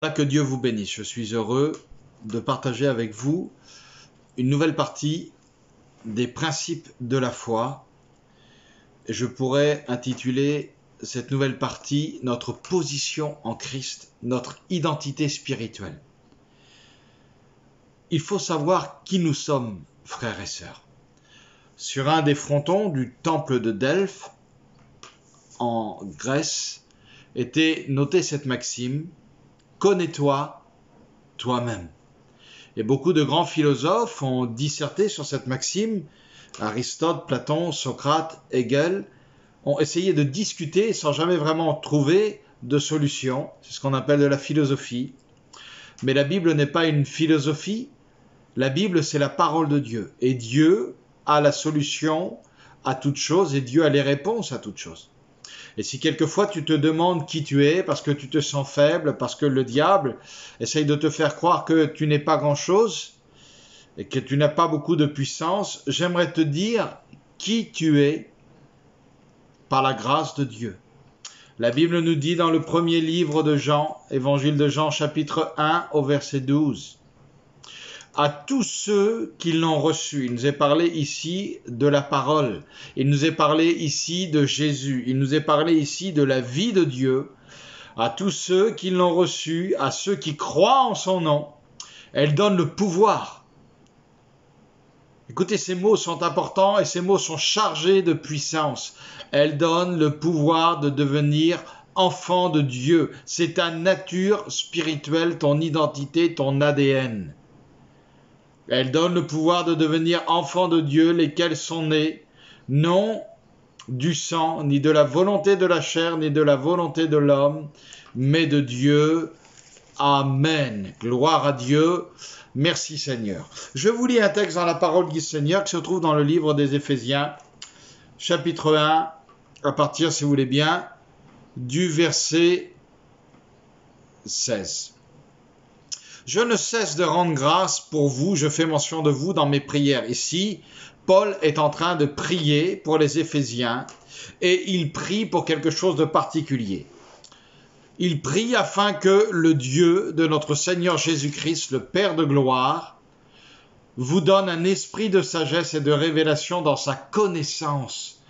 Que Dieu vous bénisse. Je suis heureux de partager avec vous une nouvelle partie des principes de la foi. Et je pourrais intituler cette nouvelle partie notre position en Christ, notre identité spirituelle. Il faut savoir qui nous sommes, frères et sœurs. Sur un des frontons du temple de Delphes, en Grèce, était notée cette maxime: connais-toi toi-même. Et beaucoup de grands philosophes ont disserté sur cette maxime. Aristote, Platon, Socrate, Hegel ont essayé de discuter sans jamais vraiment trouver de solution. C'est ce qu'on appelle de la philosophie. Mais la Bible n'est pas une philosophie. La Bible, c'est la parole de Dieu. Et Dieu a la solution à toute chose et Dieu a les réponses à toute chose. Et si quelquefois tu te demandes qui tu es, parce que tu te sens faible, parce que le diable essaye de te faire croire que tu n'es pas grand-chose et que tu n'as pas beaucoup de puissance, j'aimerais te dire qui tu es par la grâce de Dieu. La Bible nous dit dans le premier livre de Jean, évangile de Jean, chapitre 1, au verset 12, à tous ceux qui l'ont reçu. Il nous est parlé ici de la parole. Il nous est parlé ici de Jésus. Il nous est parlé ici de la vie de Dieu. À tous ceux qui l'ont reçu, à ceux qui croient en son nom, elle donne le pouvoir. Écoutez, ces mots sont importants et ces mots sont chargés de puissance. Elle donne le pouvoir de devenir enfant de Dieu. C'est ta nature spirituelle, ton identité, ton ADN. Elle donne le pouvoir de devenir enfants de Dieu, lesquels sont nés, non du sang, ni de la volonté de la chair, ni de la volonté de l'homme, mais de Dieu. Amen. Gloire à Dieu. Merci Seigneur. Je vous lis un texte dans la parole du Seigneur qui se trouve dans le livre des Éphésiens, chapitre 1, à partir, si vous voulez bien, du verset 16. Je ne cesse de rendre grâce pour vous, je fais mention de vous dans mes prières. Ici, Paul est en train de prier pour les Éphésiens et il prie pour quelque chose de particulier. Il prie afin que le Dieu de notre Seigneur Jésus-Christ, le Père de gloire, vous donne un esprit de sagesse et de révélation dans sa connaissance,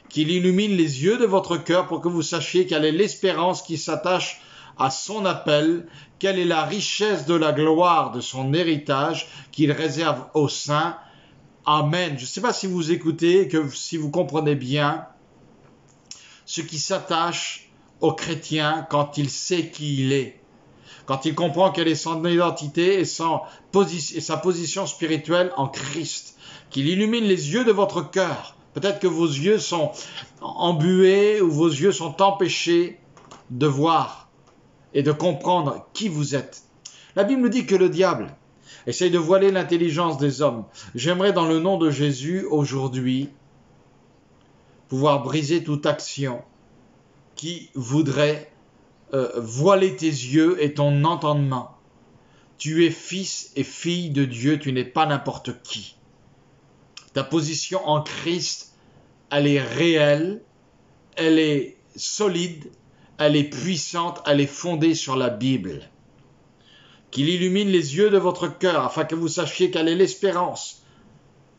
qu'il illumine les yeux de votre cœur pour que vous sachiez quelle est l'espérance qui s'attache à son appel, quelle est la richesse de la gloire de son héritage qu'il réserve aux saints. Amen. Je ne sais pas si vous écoutez, si vous comprenez bien ce qui s'attache au chrétien quand il sait qui il est, quand il comprend quelle est son identité et sa position spirituelle en Christ, qu'il illumine les yeux de votre cœur. Peut-être que vos yeux sont embués ou vos yeux sont empêchés de voir et de comprendre qui vous êtes. La Bible nous dit que le diable essaye de voiler l'intelligence des hommes. J'aimerais dans le nom de Jésus aujourd'hui pouvoir briser toute action qui voudrait voiler tes yeux et ton entendement. Tu es fils et fille de Dieu, tu n'es pas n'importe qui. Ta position en Christ, elle est réelle, elle est solide, elle est puissante, elle est fondée sur la Bible. Qu'il illumine les yeux de votre cœur afin que vous sachiez quelle est l'espérance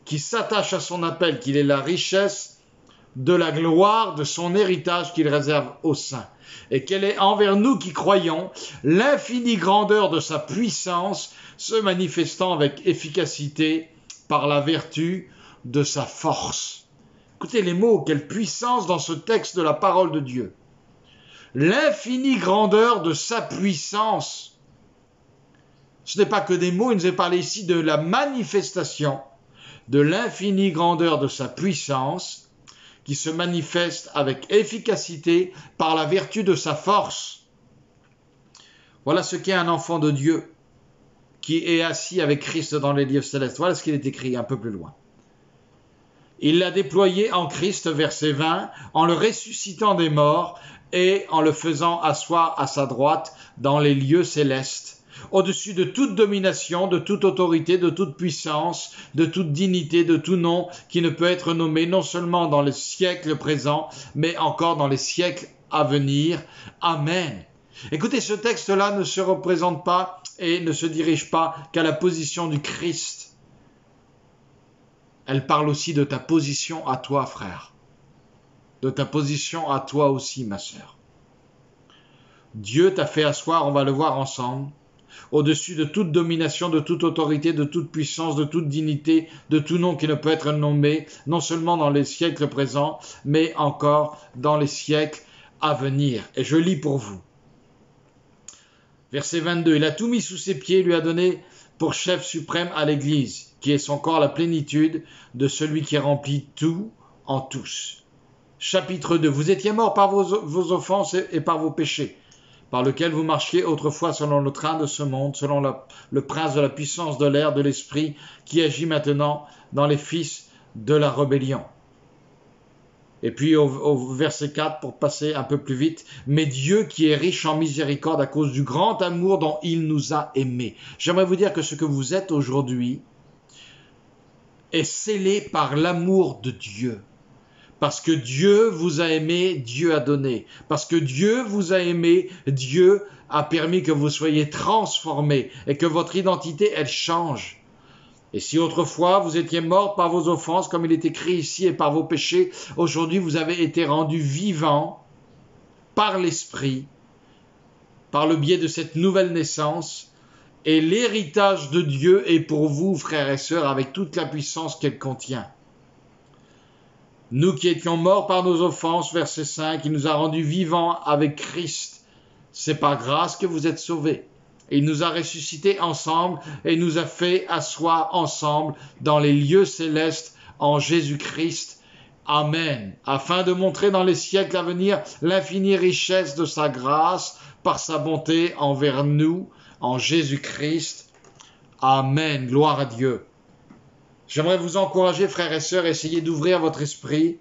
qui s'attache à son appel, qu'il est la richesse de la gloire de son héritage qu'il réserve aux saints, et quelle est envers nous qui croyons l'infinie grandeur de sa puissance se manifestant avec efficacité par la vertu de sa force. Écoutez les mots, quelle puissance dans ce texte de la parole de Dieu. L'infinie grandeur de sa puissance. Ce n'est pas que des mots, il nous est parlé ici de la manifestation de l'infinie grandeur de sa puissance qui se manifeste avec efficacité par la vertu de sa force. Voilà ce qu'est un enfant de Dieu qui est assis avec Christ dans les lieux célestes. Voilà ce qu'il est écrit un peu plus loin. Il l'a déployé en Christ, verset 20, en le ressuscitant des morts et en le faisant asseoir à sa droite dans les lieux célestes, au-dessus de toute domination, de toute autorité, de toute puissance, de toute dignité, de tout nom qui ne peut être nommé non seulement dans le siècle présent, mais encore dans les siècles à venir. Amen. Écoutez, ce texte-là ne se représente pas et ne se dirige pas qu'à la position du Christ. Elle parle aussi de ta position à toi, frère. De ta position à toi aussi, ma sœur. Dieu t'a fait asseoir, on va le voir ensemble, au-dessus de toute domination, de toute autorité, de toute puissance, de toute dignité, de tout nom qui ne peut être nommé, non seulement dans les siècles présents, mais encore dans les siècles à venir. Et je lis pour vous. Verset 22. Il a tout mis sous ses pieds, lui a donné pour chef suprême à l'Église, qui est son corps, la plénitude de celui qui remplit tout en tous. Chapitre 2. Vous étiez morts par vos offenses et par vos péchés, par lequel vous marchiez autrefois selon le train de ce monde, selon le prince de la puissance de l'air, de l'esprit, qui agit maintenant dans les fils de la rébellion. Et puis au verset 4, pour passer un peu plus vite, « Mais Dieu qui est riche en miséricorde à cause du grand amour dont il nous a aimés. » J'aimerais vous dire que ce que vous êtes aujourd'hui est scellé par l'amour de Dieu. Parce que Dieu vous a aimé, Dieu a donné. Parce que Dieu vous a aimé, Dieu a permis que vous soyez transformés et que votre identité, elle change. Et si autrefois vous étiez morts par vos offenses, comme il est écrit ici, et par vos péchés, aujourd'hui vous avez été rendus vivants par l'Esprit, par le biais de cette nouvelle naissance. Et l'héritage de Dieu est pour vous, frères et sœurs, avec toute la puissance qu'elle contient. Nous qui étions morts par nos offenses, verset 5, il nous a rendus vivants avec Christ. C'est par grâce que vous êtes sauvés. Il nous a ressuscités ensemble et nous a fait asseoir ensemble dans les lieux célestes en Jésus-Christ. Amen. Afin de montrer dans les siècles à venir l'infinie richesse de sa grâce par sa bonté envers nous en Jésus-Christ. Amen. Gloire à Dieu. J'aimerais vous encourager, frères et sœurs, essayez d'ouvrir votre esprit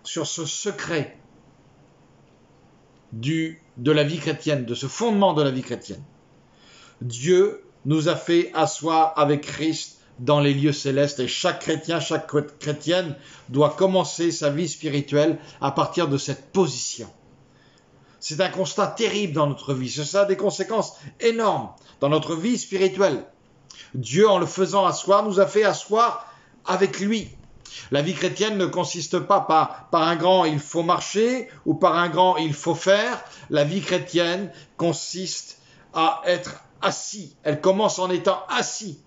sur ce secret de la vie chrétienne, de ce fondement de la vie chrétienne. Dieu nous a fait asseoir avec Christ dans les lieux célestes et chaque chrétien, chaque chrétienne doit commencer sa vie spirituelle à partir de cette position. C'est un constat terrible dans notre vie, ça a des conséquences énormes dans notre vie spirituelle. Dieu, en le faisant asseoir, nous a fait asseoir avec lui. La vie chrétienne ne consiste pas par un grand « il faut marcher » ou par un grand « il faut faire ». La vie chrétienne consiste à être assis. Elle commence en étant assis.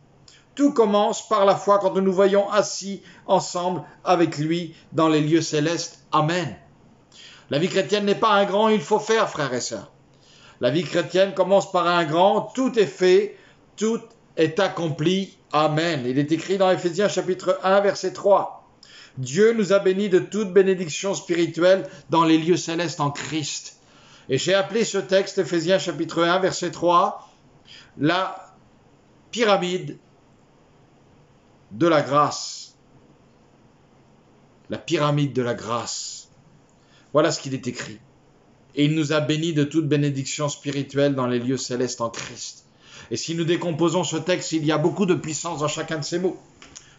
Tout commence par la foi quand nous nous voyons assis ensemble avec lui dans les lieux célestes. Amen. La vie chrétienne n'est pas un grand « il faut faire », frères et sœurs. La vie chrétienne commence par un grand « tout est fait, tout est accompli. Amen. » Il est écrit dans Éphésiens chapitre 1, verset 3. Dieu nous a bénis de toute bénédiction spirituelle dans les lieux célestes en Christ. Et j'ai appelé ce texte, Éphésiens chapitre 1, verset 3, la pyramide de la grâce. La pyramide de la grâce. Voilà ce qu'il est écrit. Et il nous a bénis de toute bénédiction spirituelle dans les lieux célestes en Christ. Et si nous décomposons ce texte, il y a beaucoup de puissance dans chacun de ces mots.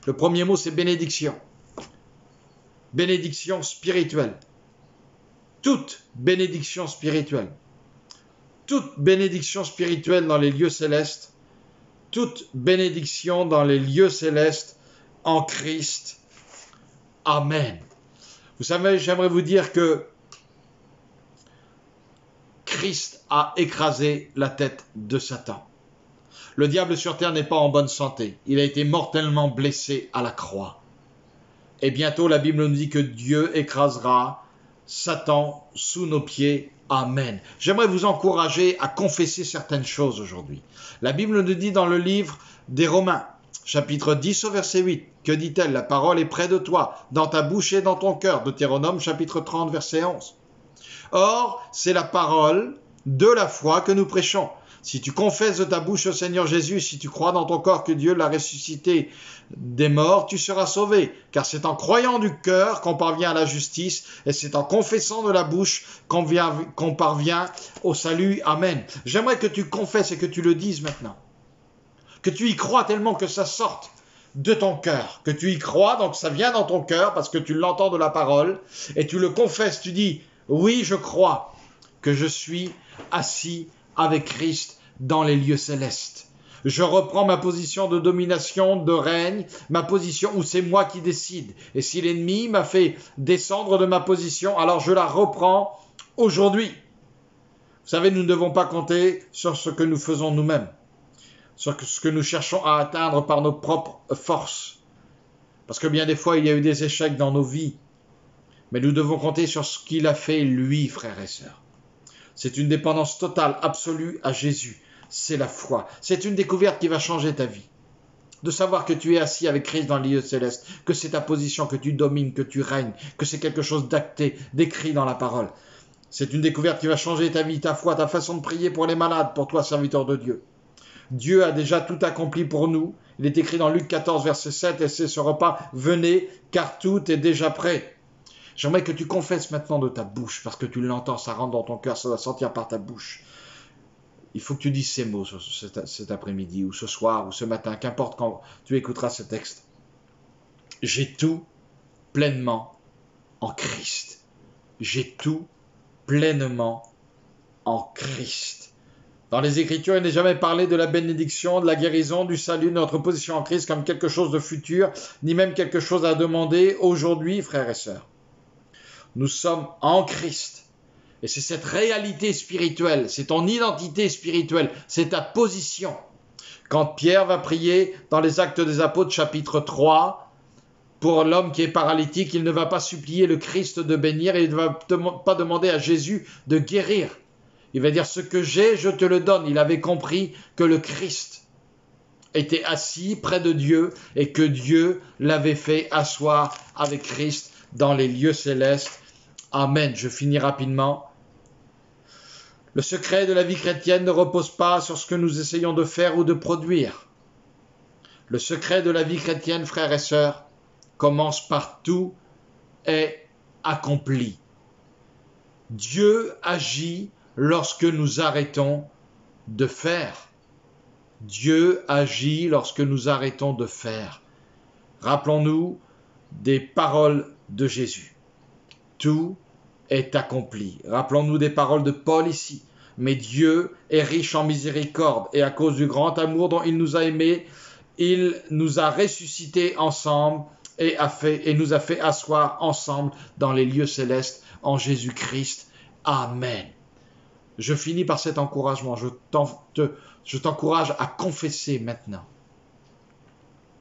Le premier mot, c'est bénédiction. Bénédiction spirituelle. Toute bénédiction spirituelle. Toute bénédiction spirituelle dans les lieux célestes. Toute bénédiction dans les lieux célestes en Christ. Amen. Vous savez, j'aimerais vous dire que Christ a écrasé la tête de Satan. Le diable sur terre n'est pas en bonne santé. Il a été mortellement blessé à la croix. Et bientôt, la Bible nous dit que Dieu écrasera Satan sous nos pieds. Amen. J'aimerais vous encourager à confesser certaines choses aujourd'hui. La Bible nous dit dans le livre des Romains, chapitre 10 au verset 8, que dit-elle? La parole est près de toi, dans ta bouche et dans ton cœur. Deutéronome, chapitre 30, verset 11. Or, c'est la parole de la foi que nous prêchons. Si tu confesses de ta bouche au Seigneur Jésus, si tu crois dans ton corps que Dieu l'a ressuscité des morts, tu seras sauvé. Car c'est en croyant du cœur qu'on parvient à la justice et c'est en confessant de la bouche qu'on parvient au salut. Amen. J'aimerais que tu confesses et que tu le dises maintenant. Que tu y crois tellement que ça sorte de ton cœur. Que tu y crois, donc ça vient dans ton cœur parce que tu l'entends de la parole et tu le confesses. Tu dis, oui, je crois que je suis assis avec Christ dans les lieux célestes. Je reprends ma position de domination, de règne, ma position où c'est moi qui décide. Et si l'ennemi m'a fait descendre de ma position, alors je la reprends aujourd'hui. Vous savez, nous ne devons pas compter sur ce que nous faisons nous-mêmes, sur ce que nous cherchons à atteindre par nos propres forces. Parce que bien des fois, il y a eu des échecs dans nos vies. Mais nous devons compter sur ce qu'il a fait, lui, frères et sœurs. C'est une dépendance totale, absolue à Jésus. C'est la foi. C'est une découverte qui va changer ta vie. De savoir que tu es assis avec Christ dans les lieux célestes, que c'est ta position, que tu domines, que tu règnes, que c'est quelque chose d'acté, d'écrit dans la parole. C'est une découverte qui va changer ta vie, ta foi, ta façon de prier pour les malades, pour toi, serviteur de Dieu. Dieu a déjà tout accompli pour nous. Il est écrit dans Luc 14, verset 7, et c'est ce repas, venez, car tout est déjà prêt. J'aimerais que tu confesses maintenant de ta bouche, parce que tu l'entends, ça rentre dans ton cœur, ça va sortir par ta bouche. Il faut que tu dises ces mots cet après-midi, ou ce soir, ou ce matin, qu'importe quand tu écouteras ce texte. J'ai tout pleinement en Christ. J'ai tout pleinement en Christ. Dans les Écritures, il n'est jamais parlé de la bénédiction, de la guérison, du salut, de notre position en Christ comme quelque chose de futur, ni même quelque chose à demander aujourd'hui, frères et sœurs. Nous sommes en Christ. Et c'est cette réalité spirituelle, c'est ton identité spirituelle, c'est ta position. Quand Pierre va prier dans les Actes des Apôtres, chapitre 3, pour l'homme qui est paralytique, il ne va pas supplier le Christ de bénir et il ne va pas demander à Jésus de guérir. Il va dire, ce que j'ai, je te le donne. Il avait compris que le Christ était assis près de Dieu et que Dieu l'avait fait asseoir avec Christ dans les lieux célestes. Amen. Je finis rapidement. Le secret de la vie chrétienne ne repose pas sur ce que nous essayons de faire ou de produire. Le secret de la vie chrétienne, frères et sœurs, commence par tout est accompli. Dieu agit lorsque nous arrêtons de faire. Dieu agit lorsque nous arrêtons de faire. Rappelons-nous des paroles de Jésus. Tout est accompli. Rappelons-nous des paroles de Paul ici. Mais Dieu est riche en miséricorde et à cause du grand amour dont il nous a aimés, il nous a ressuscités ensemble et nous a fait asseoir ensemble dans les lieux célestes en Jésus-Christ. Amen. Je finis par cet encouragement. Je t'encourage à confesser maintenant,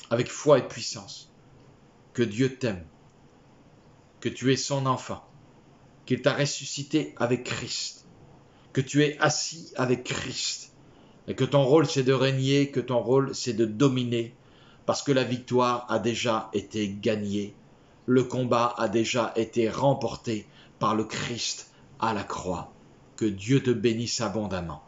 avec foi et puissance, que Dieu t'aime, que tu es son enfant, qu'il t'a ressuscité avec Christ, que tu es assis avec Christ, et que ton rôle c'est de régner, que ton rôle c'est de dominer, parce que la victoire a déjà été gagnée, le combat a déjà été remporté par le Christ à la croix. Que Dieu te bénisse abondamment.